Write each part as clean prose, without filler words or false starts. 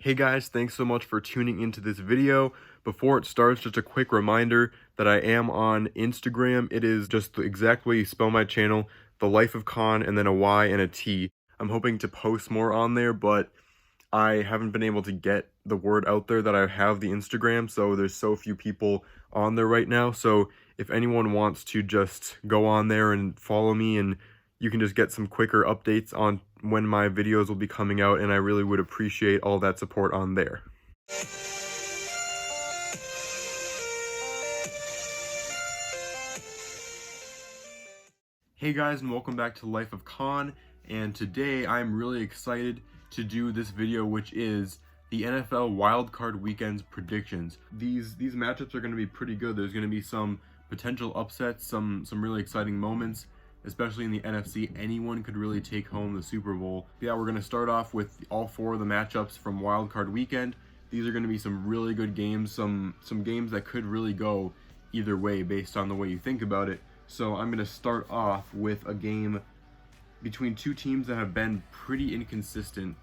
Hey guys, thanks so much for tuning into this video. Before it starts, just a quick reminder that I am on Instagram. It is just the exact way you spell my channel, The Life of Con, and then a Y and a T. I'm hoping to post more on there, but I haven't been able to get the word out there that I have the Instagram, so there's so few people on there right now. So if anyone wants to just go on there and follow me, and you can just get some quicker updates on when my videos will be coming out, and I really would appreciate all that support on there. Hey guys, and welcome back to Life of Con, and today I'm really excited to do this video, which is the NFL Wildcard Weekend's predictions. These matchups are going to be pretty good. There's going to be some potential upsets, some really exciting moments, especially in the NFC. Anyone could really take home the Super Bowl. Yeah, we're going to start off with all four of the matchups from Wildcard Weekend. These are going to be some really good games, some games that could really go either way based on the way you think about it. So I'm going to start off with a game between two teams that have been pretty inconsistent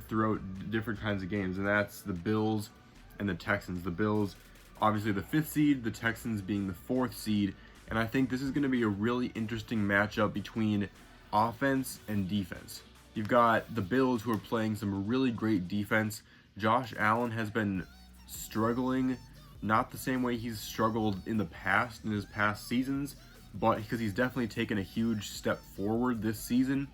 throughout different kinds of games, and that's the Bills and the Texans. The Bills, obviously the 5th seed, the Texans being the 4th seed, and I think this is going to be a really interesting matchup between offense and defense. You've got the Bills, who are playing some really great defense. Josh Allen has been struggling, not the same way he's struggled in the past, in his past seasons, but because he's definitely taken a huge step forward this season,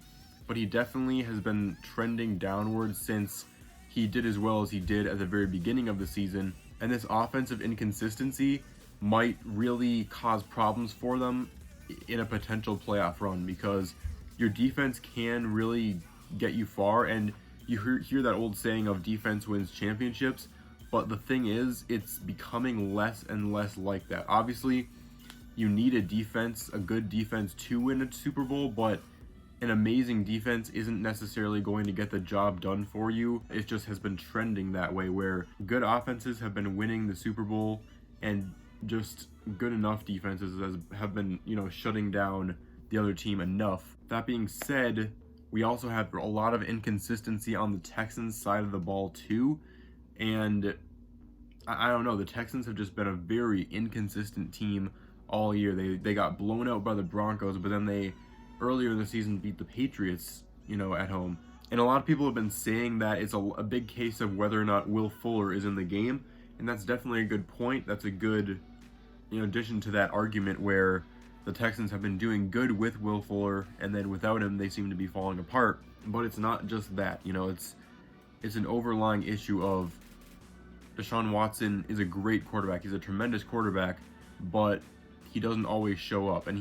but he definitely has been trending downward since he did as well as he did at the very beginning of the season. And this offensive inconsistency might really cause problems for them in a potential playoff run, because your defense can really get you far, and you hear that old saying of defense wins championships, but the thing is, it's becoming less and less like that. Obviously, you need a defense, a good defense, to win a Super Bowl, but an amazing defense isn't necessarily going to get the job done for you. It just has been trending that way, where good offenses have been winning the Super Bowl, and just good enough defenses have been, shutting down the other team enough. That being said, we also have a lot of inconsistency on the Texans side of the ball too, and I don't know, the Texans have just been a very inconsistent team all year. They got blown out by the Broncos, but then they earlier in the season beat the Patriots, at home. And a lot of people have been saying that it's a big case of whether or not Will Fuller is in the game, and that's definitely a good point. That's a good, addition to that argument, where the Texans have been doing good with Will Fuller, and then without him, they seem to be falling apart. But it's not just that, it's an overlying issue of Deshaun Watson is a great quarterback. He's a tremendous quarterback, but he doesn't always show up, and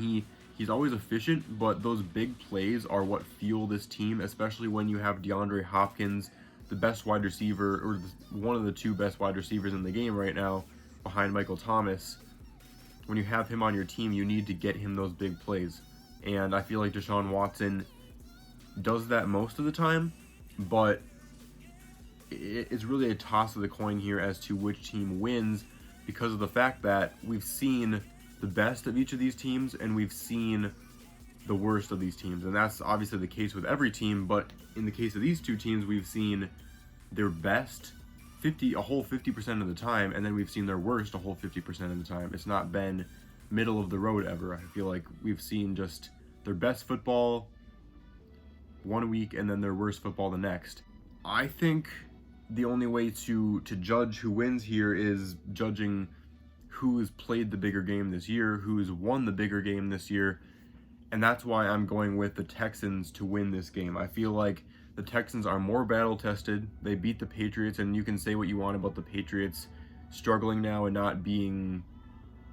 he's always efficient, but those big plays are what fuel this team, especially when you have DeAndre Hopkins, the best wide receiver, or one of the two best wide receivers in the game right now, behind Michael Thomas. When you have him on your team, you need to get him those big plays, and I feel like Deshaun Watson does that most of the time, but it's really a toss of the coin here as to which team wins, because of the fact that we've seen the best of each of these teams, and we've seen the worst of these teams. And that's obviously the case with every team, but in the case of these two teams, we've seen their best a whole 50% of the time, and then we've seen their worst a whole 50% of the time. It's not been middle of the road ever. I feel like we've seen just their best football one week and then their worst football the next. I think the only way to judge who wins here is judging who has played the bigger game this year, who has won the bigger game this year, and that's why I'm going with the Texans to win this game. I feel like the Texans are more battle-tested. They beat the Patriots, and you can say what you want about the Patriots struggling now and not being,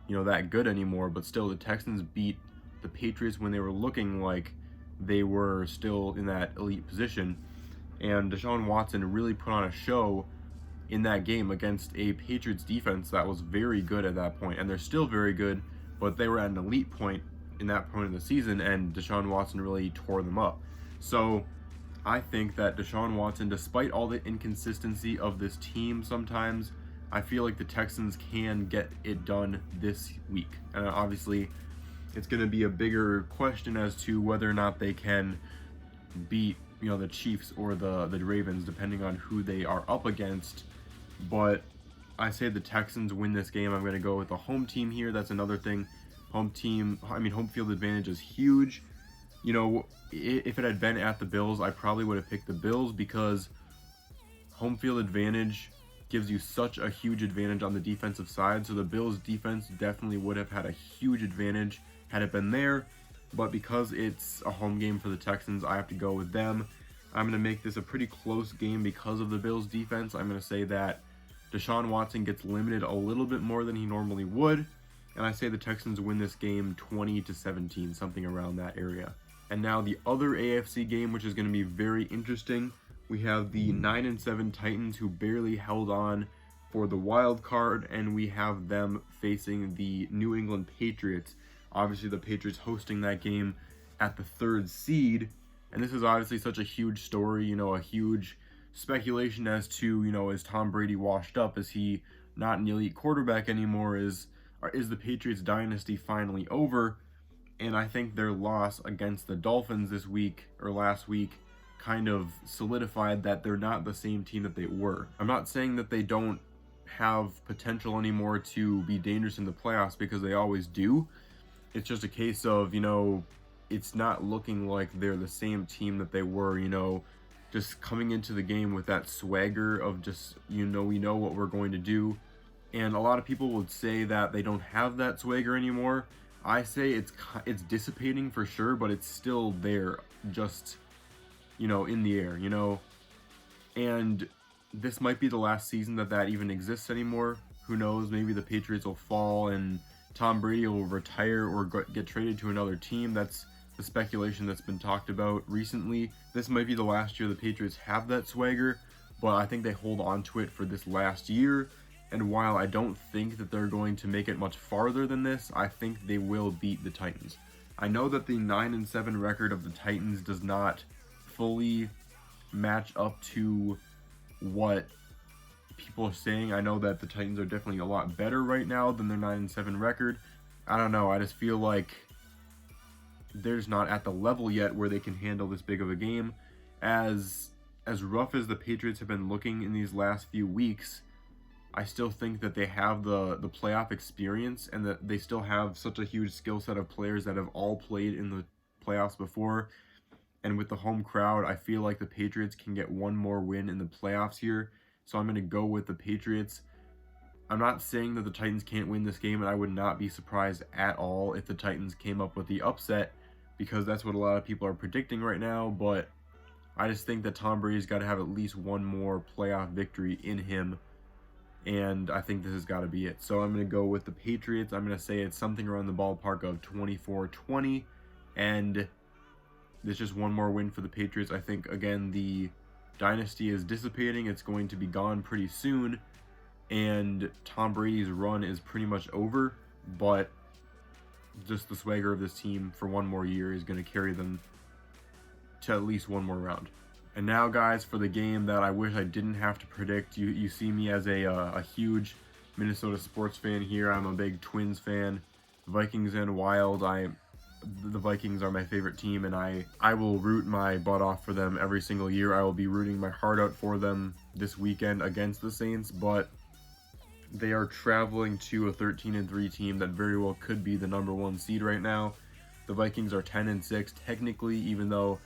that good anymore, but still, the Texans beat the Patriots when they were looking like they were still in that elite position, and Deshaun Watson really put on a show in that game against a Patriots defense that was very good at that point, and they're still very good, but they were at an elite point in that point of the season, and Deshaun Watson really tore them up. So I think that Deshaun Watson, despite all the inconsistency of this team sometimes, I feel like the Texans can get it done this week. And obviously, it's going to be a bigger question as to whether or not they can beat, the Chiefs or the Ravens, depending on who they are up against. But I say the Texans win this game. I'm going to go with the home team here. That's another thing. Home field advantage is huge. If it had been at the Bills, I probably would have picked the Bills, because home field advantage gives you such a huge advantage on the defensive side. So the Bills defense definitely would have had a huge advantage had it been there. But because it's a home game for the Texans, I have to go with them. I'm going to make this a pretty close game because of the Bills defense. I'm going to say that Deshaun Watson gets limited a little bit more than he normally would. And I say the Texans win this game 20-17, something around that area. And now the other AFC game, which is going to be very interesting. We have the 9-7 Titans, who barely held on for the wild card, and we have them facing the New England Patriots. Obviously, the Patriots hosting that game at the 3rd seed, and this is obviously such a huge story, a huge speculation as to, is Tom Brady washed up? Is he not an elite quarterback anymore? Is the Patriots dynasty finally over? And I think their loss against the Dolphins this week, or last week, kind of solidified that they're not the same team that they were. I'm not saying that they don't have potential anymore to be dangerous in the playoffs, because they always do. It's just a case of, it's not looking like they're the same team that they were, just coming into the game with that swagger of just, we know what we're going to do. And a lot of people would say that they don't have that swagger anymore. I say it's dissipating for sure, but it's still there, just, in the air, and this might be the last season that even exists anymore. Who knows? Maybe the Patriots will fall and Tom Brady will retire or get traded to another team. That's the speculation that's been talked about recently. This might be the last year the Patriots have that swagger, but I think they hold on to it for this last year. And while I don't think that they're going to make it much farther than this, I think they will beat the Titans. I know that the 9-7 record of the Titans does not fully match up to what people are saying. I know that the Titans are definitely a lot better right now than their 9-7 record. I don't know. I just feel like they're just not at the level yet where they can handle this big of a game. As rough as the Patriots have been looking in these last few weeks, I still think that they have the playoff experience, and that they still have such a huge skill set of players that have all played in the playoffs before. And with the home crowd, I feel like the Patriots can get one more win in the playoffs here. So I'm going to go with the Patriots. I'm not saying that the Titans can't win this game, and I would not be surprised at all if the Titans came up with the upset, because that's what a lot of people are predicting right now. But I just think that Tom Brady's got to have at least one more playoff victory in him, and I think this has got to be it. So I'm going to go with the Patriots. I'm going to say it's something around the ballpark of 24-20, and there's just one more win for the Patriots. I think, again, the dynasty is dissipating. It's going to be gone pretty soon, and Tom Brady's run is pretty much over, but just the swagger of this team for one more year is going to carry them to at least one more round. And now, guys, for the game that I wish I didn't have to predict. You see me as a huge Minnesota sports fan here. I'm a big Twins fan. Vikings and Wild. The Vikings are my favorite team, and I will root my butt off for them every single year. I will be rooting my heart out for them this weekend against the Saints, but they are traveling to a 13-3 team that very well could be the #1 seed right now. The Vikings are 10-6 technically, even though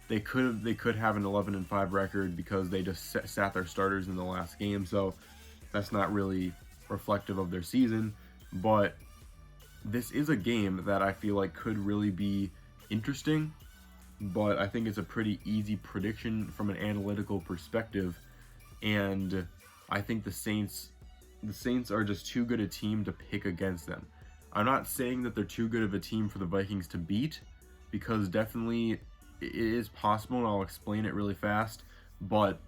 they could have an 11-5 record because they just sat their starters in the last game, so that's not really reflective of their season. But this is a game that I feel like could really be interesting, but I think it's a pretty easy prediction from an analytical perspective, and I think the Saints are just too good a team to pick against them. I'm not saying that they're too good of a team for the Vikings to beat, because definitely it is possible, and I'll explain it really fast, but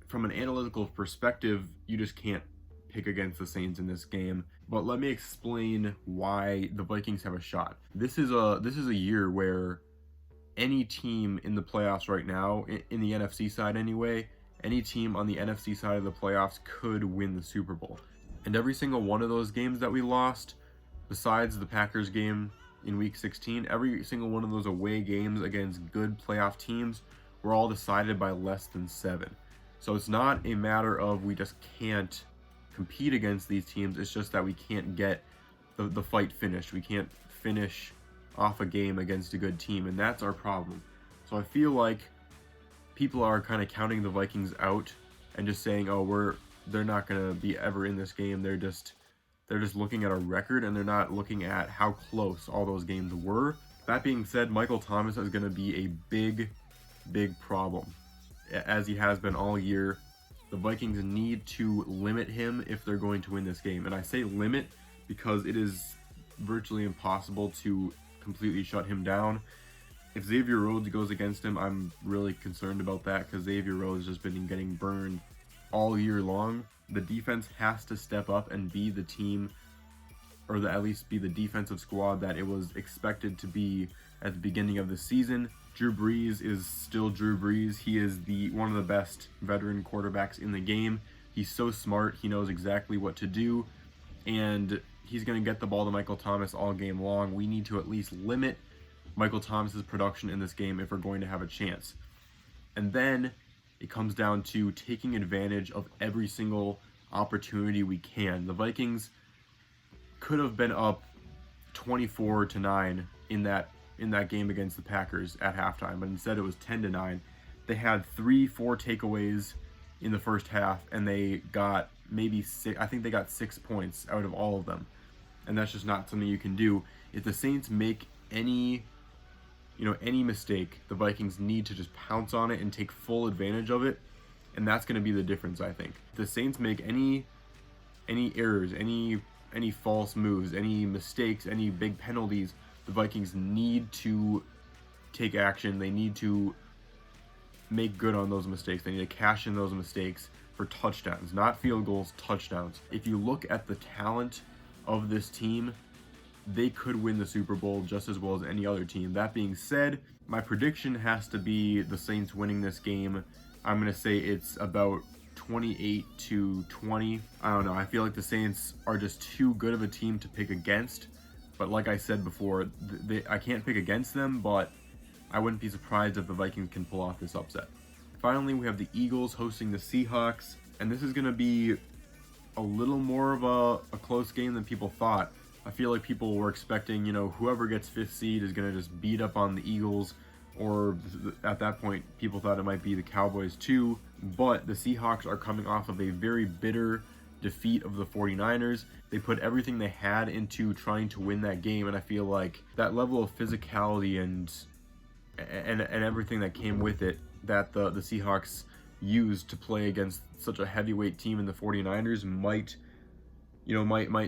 from an analytical perspective, you just can't pick against the Saints in this game. But let me explain why the Vikings have a shot. This is a year where any team in the playoffs right now, in the NFC side anyway, any team on the NFC side of the playoffs could win the Super Bowl. And every single one of those games that we lost, besides the Packers game in Week 16, every single one of those away games against good playoff teams were all decided by less than 7. So it's not a matter of we just can't compete against these teams, it's just that we can't get the fight finished. We can't finish off a game against a good team, and that's our problem. So I feel like people are kind of counting the Vikings out and just saying, oh, they're not gonna be ever in this game. They're just looking at a record, and they're not looking at how close all those games were. That being said, Michael Thomas is going to be a big problem, as he has been all year. The Vikings need to limit him if they're going to win this game. And I say limit because it is virtually impossible to completely shut him down. If Xavier Rhodes goes against him, I'm really concerned about that, because Xavier Rhodes has been getting burned all year long. The defense has to step up and be the team, or at least be the defensive squad that it was expected to be at the beginning of the season. Drew Brees is still Drew Brees. He is one of the best veteran quarterbacks in the game. He's so smart. He knows exactly what to do, and he's going to get the ball to Michael Thomas all game long. We need to at least limit Michael Thomas's production in this game if we're going to have a chance. And then it comes down to taking advantage of every single opportunity we can. The Vikings could have been up 24-9 in that game against the Packers at halftime, but instead it was 10-9. They had 3-4 takeaways in the first half, and they got maybe 6. I think they got 6 points out of all of them, and that's just not something you can do. If the Saints make any mistake, the Vikings need to just pounce on it and take full advantage of it, and that's going to be the difference, I think. If the Saints make any errors, any false moves, any mistakes, any big penalties, the Vikings need to take action. They need to make good on those mistakes. They need to cash in those mistakes for touchdowns, not field goals, touchdowns. If you look at the talent of this team, they could win the Super Bowl just as well as any other team. That being said, my prediction has to be the Saints winning this game. I'm going to say it's about 28-20. I don't know. I feel like the Saints are just too good of a team to pick against. But like I said before, I can't pick against them, but I wouldn't be surprised if the Vikings can pull off this upset. Finally, we have the Eagles hosting the Seahawks, and this is going to be a little more of a close game than people thought. I feel like people were expecting, whoever gets 5th seed is going to just beat up on the Eagles, or at that point, people thought it might be the Cowboys too, but the Seahawks are coming off of a very bitter defeat of the 49ers. They put everything they had into trying to win that game, and I feel like that level of physicality and everything that came with it that the Seahawks used to play against such a heavyweight team in the 49ers might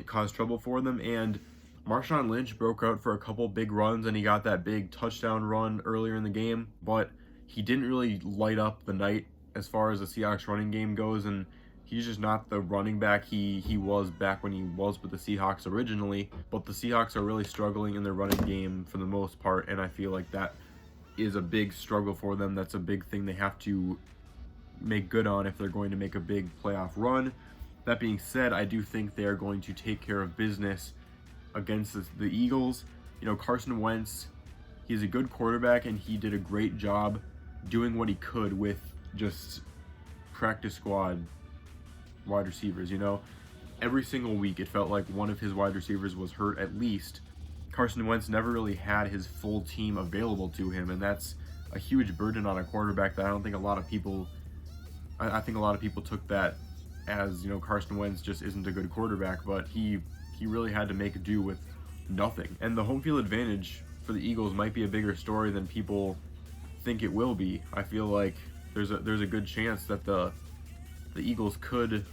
cause trouble for them. And Marshawn Lynch broke out for a couple big runs, and he got that big touchdown run earlier in the game, but he didn't really light up the night as far as the Seahawks running game goes, and he's just not the running back he was back when he was with the Seahawks originally. But the Seahawks are really struggling in their running game for the most part, and I feel like that is a big struggle for them. That's a big thing they have to make good on if they're going to make a big playoff run. That being said, I do think they are going to take care of business against the Eagles. Carson Wentz, he's a good quarterback, and he did a great job doing what he could with just practice squad wide receivers. Every single week it felt like one of his wide receivers was hurt at least. Carson Wentz never really had his full team available to him, and that's a huge burden on a quarterback that I don't think a lot of people took that as, Carson Wentz just isn't a good quarterback, but he really had to make do with nothing. And the home field advantage for the Eagles might be a bigger story than people think it will be. I feel like there's a good chance that the Eagles could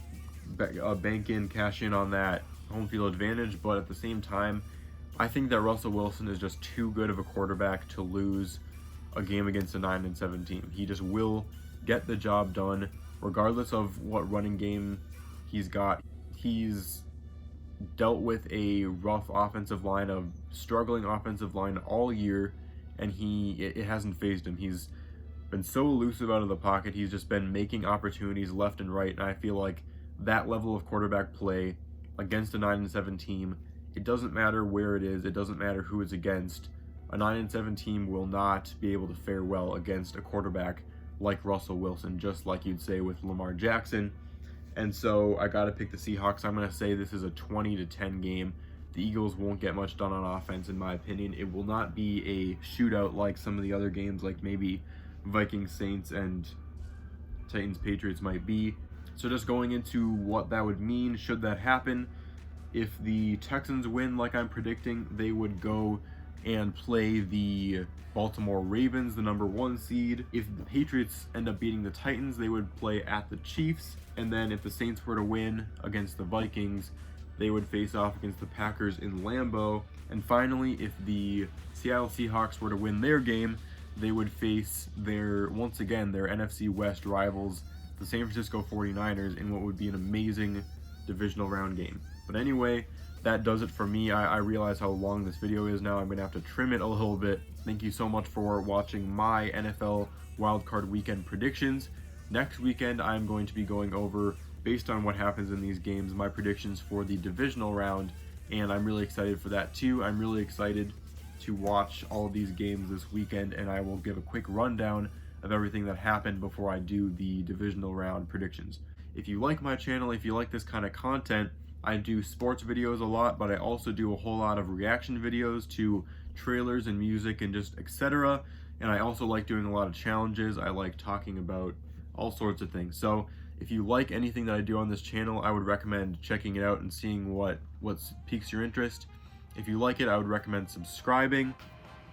cash in on that home field advantage, but at the same time, I think that Russell Wilson is just too good of a quarterback to lose a game against a 9-7 team. He just will get the job done regardless of what running game he's got. He's dealt with a rough offensive line, a struggling offensive line all year, and it hasn't fazed him. He's been so elusive out of the pocket. He's just been making opportunities left and right, and I feel like that level of quarterback play against a 9-7 team, it doesn't matter where it is, it doesn't matter who it's against. A 9-7 team will not be able to fare well against a quarterback like Russell Wilson, just like you'd say with Lamar Jackson. And so I got to pick the Seahawks. I'm going to say this is a 20-10 game. The Eagles won't get much done on offense, in my opinion. It will not be a shootout like some of the other games, like maybe Vikings, Saints, and Titans, Patriots might be. So just going into what that would mean, should that happen, if the Texans win like I'm predicting, they would go and play the Baltimore Ravens, the #1 seed. If the Patriots end up beating the Titans, they would play at the Chiefs. And then if the Saints were to win against the Vikings, they would face off against the Packers in Lambeau. And finally, if the Seattle Seahawks were to win their game, they would face once again their NFC West rivals, the San Francisco 49ers, in what would be an amazing divisional round game. But anyway, that does it for me. I realize how long this video is now. I'm going to have to trim it a little bit. Thank you so much for watching my NFL Wildcard Weekend predictions. Next weekend, I'm going to be going over, based on what happens in these games, my predictions for the divisional round, and I'm really excited for that too. I'm really excited to watch all of these games this weekend, and I will give a quick rundown of everything that happened before I do the divisional round predictions. If you like my channel, if you like this kind of content, I do sports videos a lot, but I also do a whole lot of reaction videos to trailers and music and just etc. And I also like doing a lot of challenges. I like talking about all sorts of things. So if you like anything that I do on this channel, I would recommend checking it out and seeing what piques your interest. If you like it, I would recommend subscribing.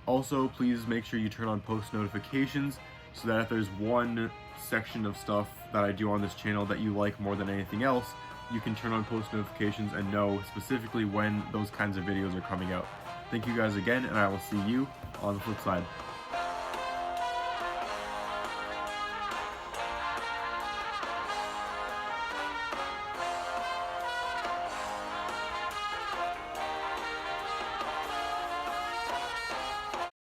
Also, please make sure you turn on post notifications so that if there's one section of stuff that I do on this channel that you like more than anything else, you can turn on post notifications and know specifically when those kinds of videos are coming out. Thank you guys again, and I will see you on the flip side.